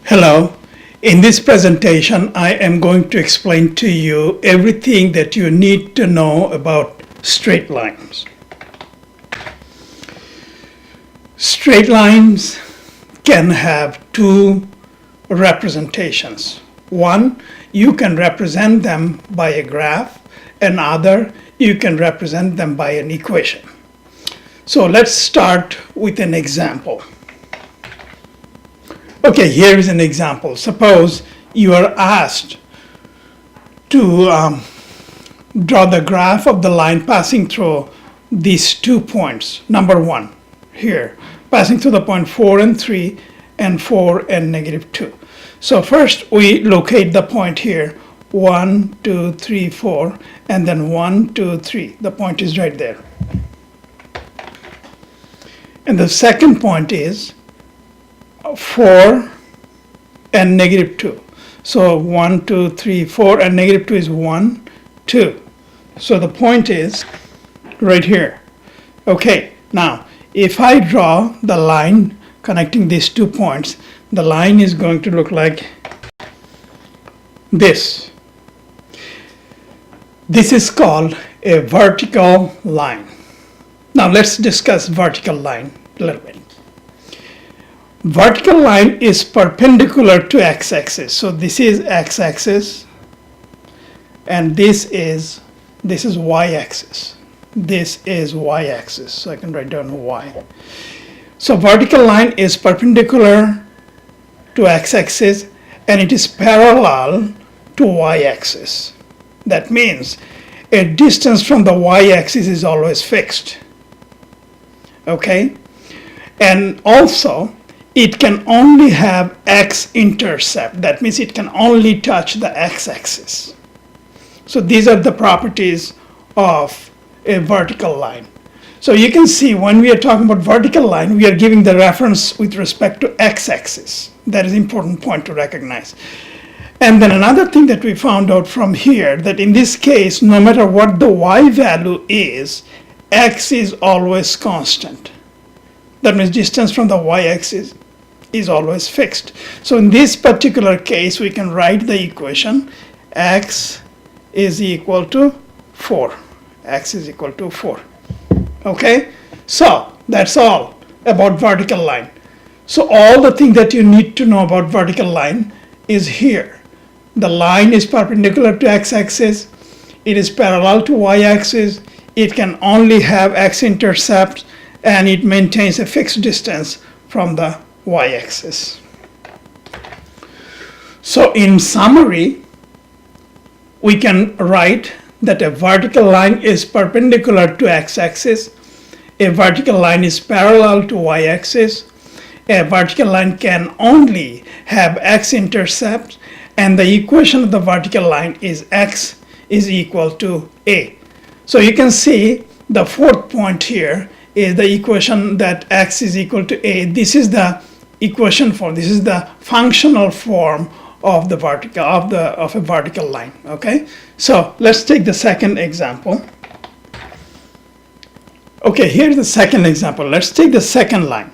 Hello. In this presentation, I am going to explain to you everything that you need to know about straight lines. Straight lines can have two representations. One, you can represent them by a graph, and other, you can represent them by an equation. So let's start with an example. Okay, here is an example. Suppose you are asked to draw the graph of the line passing through these 2 points. Number 1, here, passing through the point 4 and 3 and 4 and -2. So first we locate the point here, 1, 2, 3, 4, and then 1, 2, 3. The point is right there. And the second point is 4 and -2. So 1, 2, 3, 4, and -2 is 1, 2. So the point is right here. Okay, now if I draw the line connecting these 2 points, the line is going to look like this. This is called a vertical line. Now let's discuss vertical line a little bit. Vertical line is perpendicular to x-axis. So this is x-axis, and this is y-axis. This is y-axis. So I can write down y. So vertical line is perpendicular to x-axis, and it is parallel to y-axis. That means a distance from the y-axis is always fixed. Okay? And also, it can only have x-intercept. That means it can only touch the x-axis. So these are the properties of a vertical line. So you can see when we are talking about vertical line, we are giving the reference with respect to x-axis. That is an important point to recognize. And then another thing that we found out from here, that in this case, no matter what the y value is, x is always constant. That means distance from the y-axis is always fixed. So in this particular case, we can write the equation x is equal to 4. X is equal to 4. Okay? So that's all about vertical line. So all the thing that you need to know about vertical line is here. The line is perpendicular to x-axis. It is parallel to y-axis. It can only have x-intercept, and it maintains a fixed distance from the y-axis. So in summary, we can write that a vertical line is perpendicular to x-axis, a vertical line is parallel to y-axis, a vertical line can only have x-intercept, and the equation of the vertical line is x is equal to a. So you can see the fourth point here is the equation that x is equal to a. This is the equation form. This is the functional form of the vertical of a vertical line. Okay, so let's take the second example. Okay, here's the second example. Let's take the second line.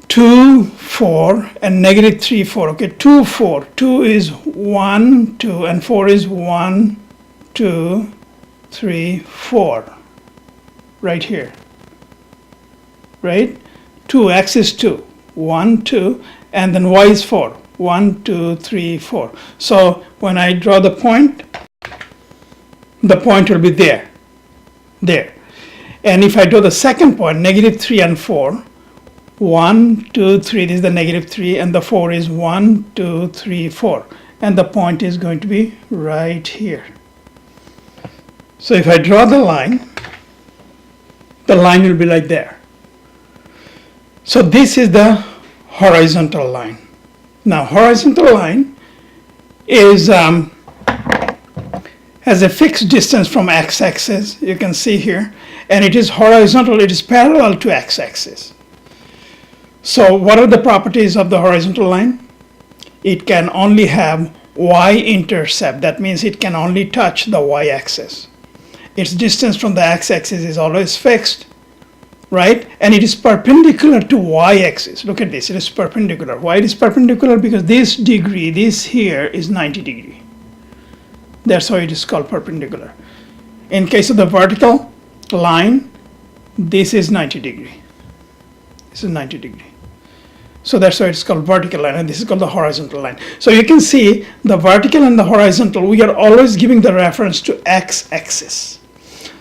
2, 4, and -3, 4. Okay, 2, 4. 2 is 1, 2, and 4 is 1, 2, 3, 4. Right here. Right? 2, x is 2. 1, 2, and then y is 4. 1, 2, 3, 4. So when I draw the point will be there. There. And if I draw the second point, -3 and 4, 1, 2, 3, this is the -3, and the 4 is 1, 2, 3, 4. And the point is going to be right here. So if I draw the line will be like there. So this is the horizontal line. Now horizontal line is has a fixed distance from x-axis, you can see here, and it is horizontal, it is parallel to x-axis. So what are the properties of the horizontal line? It can only have y-intercept. That means it can only touch the y-axis. Its distance from the x-axis is always fixed. right? And it is perpendicular to y-axis. Look at this, it is perpendicular. Why it is perpendicular? Because this degree, this here is 90 degree. That's why it is called perpendicular. In case of the vertical line, this is 90 degree. This is 90 degree. So that's why it's called vertical line, and this is called the horizontal line. So you can see the vertical and the horizontal, we are always giving the reference to x-axis.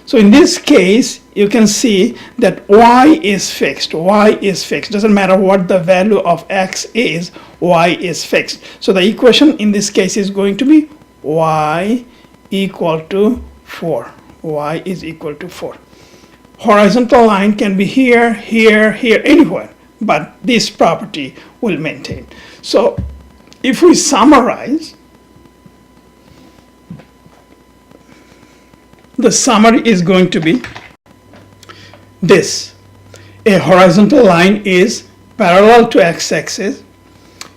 So in this case, you can see that y is fixed. Y is fixed. Doesn't matter what the value of x is, y is fixed. So the equation in this case is going to be y equal to 4. Y is equal to 4. Horizontal line can be here, here, here, anywhere, but this property will maintain. So if we summarize, the summary is going to be this. A horizontal line is parallel to x-axis.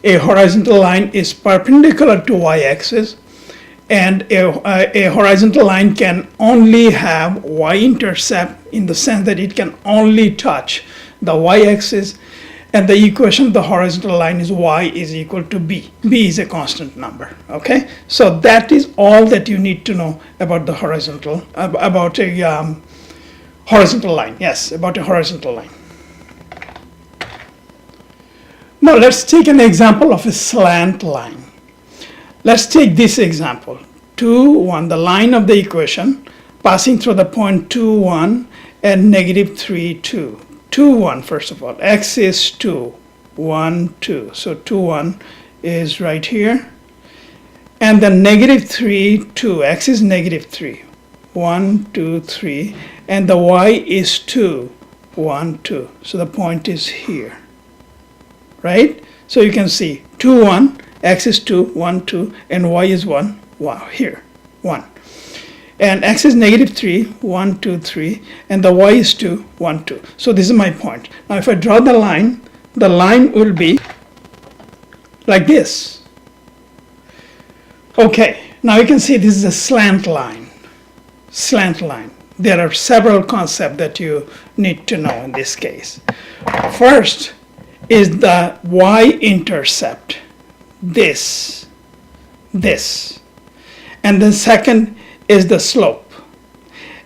A horizontal line is perpendicular to y-axis. And a horizontal line can only have y-intercept in the sense that it can only touch the y-axis. And the equation of the horizontal line is y is equal to b. B is a constant number, okay? So that is all that you need to know about the horizontal, about a horizontal line. Yes, about a horizontal line. Now let's take an example of a slant line. Let's take this example. 2, 1, the line of the equation passing through the point 2, 1 and negative 3, 2. 2, 1, first of all. X is 2, 1, 2. So 2, 1 is right here. And then negative 3, 2. X is negative 3. 1, 2, 3. And the y is 2, 1, 2. So the point is here. Right? So you can see 2, 1. X is 2, 1, 2. And y is 1. Wow, here. 1. And x is negative 3, 1, 2, 3, and the y is 2, 1, 2. So this is my point. Now if I draw the line will be like this. Okay, now you can see this is a slant line. Slant line. There are several concepts that you need to know in this case. First is the y-intercept. This. And then second is the slope.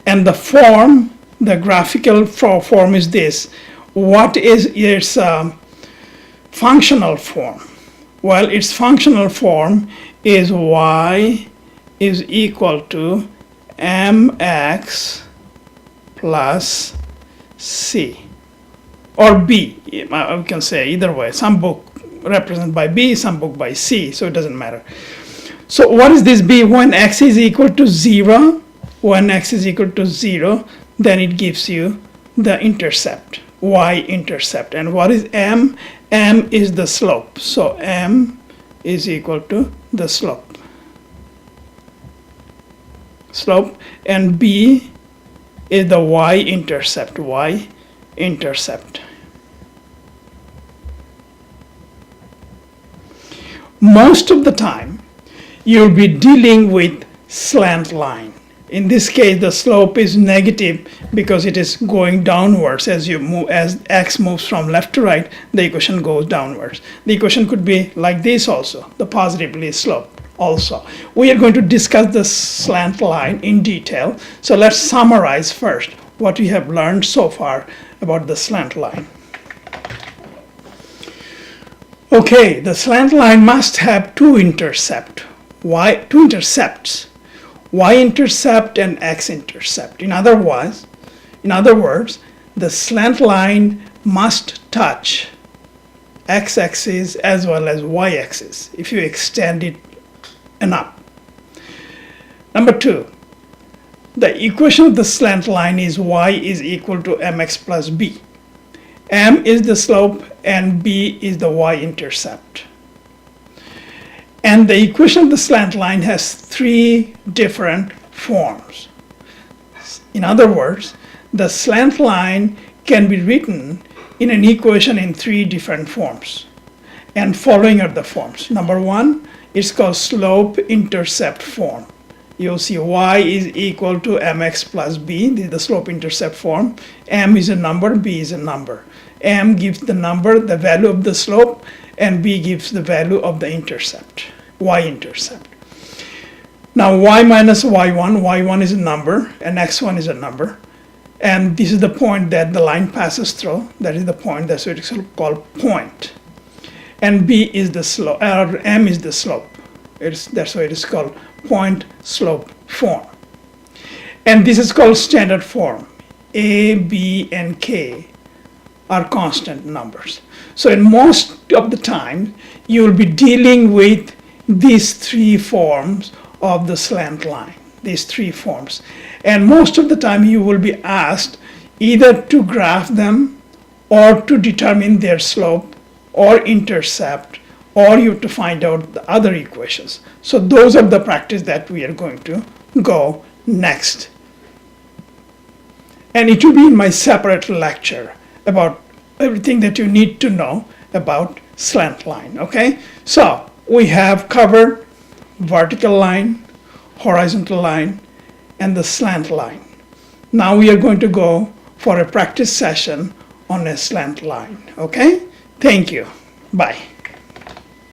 And the form, the graphical form is this. What is its functional form? Well, its functional form is y is equal to mx plus c. Or b, we can say either way. Some book represented by b, some book by c, so it doesn't matter. So what is this b? When x is equal to 0, when x is equal to 0, then it gives you the intercept, y-intercept. And what is m? M is the slope. So m is equal to the slope. And b is the y-intercept, y-intercept. Most of the time, you'll be dealing with slant line. In this case, the slope is negative because it is going downwards as you move, as x moves from left to right, the equation goes downwards. The equation could be like this also, the positively sloped also. We are going to discuss the slant line in detail. So let's summarize first what we have learned so far about the slant line. Okay, the slant line must have two intercepts, y-intercept and x-intercept. In other words, the slant line must touch x-axis as well as y-axis if you extend it enough. Number 2, the equation of the slant line is y is equal to mx plus b. M is the slope and b is the y-intercept. And the equation of the slant line has 3 different forms. In other words, the slant line can be written in an equation in 3 different forms. And following are the forms. Number 1, it's called slope-intercept form. you'll see y is equal to mx plus b. This is the slope-intercept form. M is a number, b is a number. M gives the number, the value of the slope, and b gives the value of the intercept, y-intercept. Now y minus y1 is a number, and x1 is a number. And this is the point that the line passes through. That is the point, that's what it's called point. And b is the slope, or m is the slope. That's why it is called point slope form. And this is called standard form. A, b, and k are constant numbers. So in most of the time, you will be dealing with these three forms of the slant line, these three forms. And most of the time you will be asked either to graph them or to determine their slope or intercept, or you have to find out the other equations. So those are the practice that we are going to go next. And it will be in my separate lecture about everything that you need to know about slant line, okay? So we have covered vertical line, horizontal line, and the slant line. Now we are going to go for a practice session on a slant line, okay? Thank you. Bye.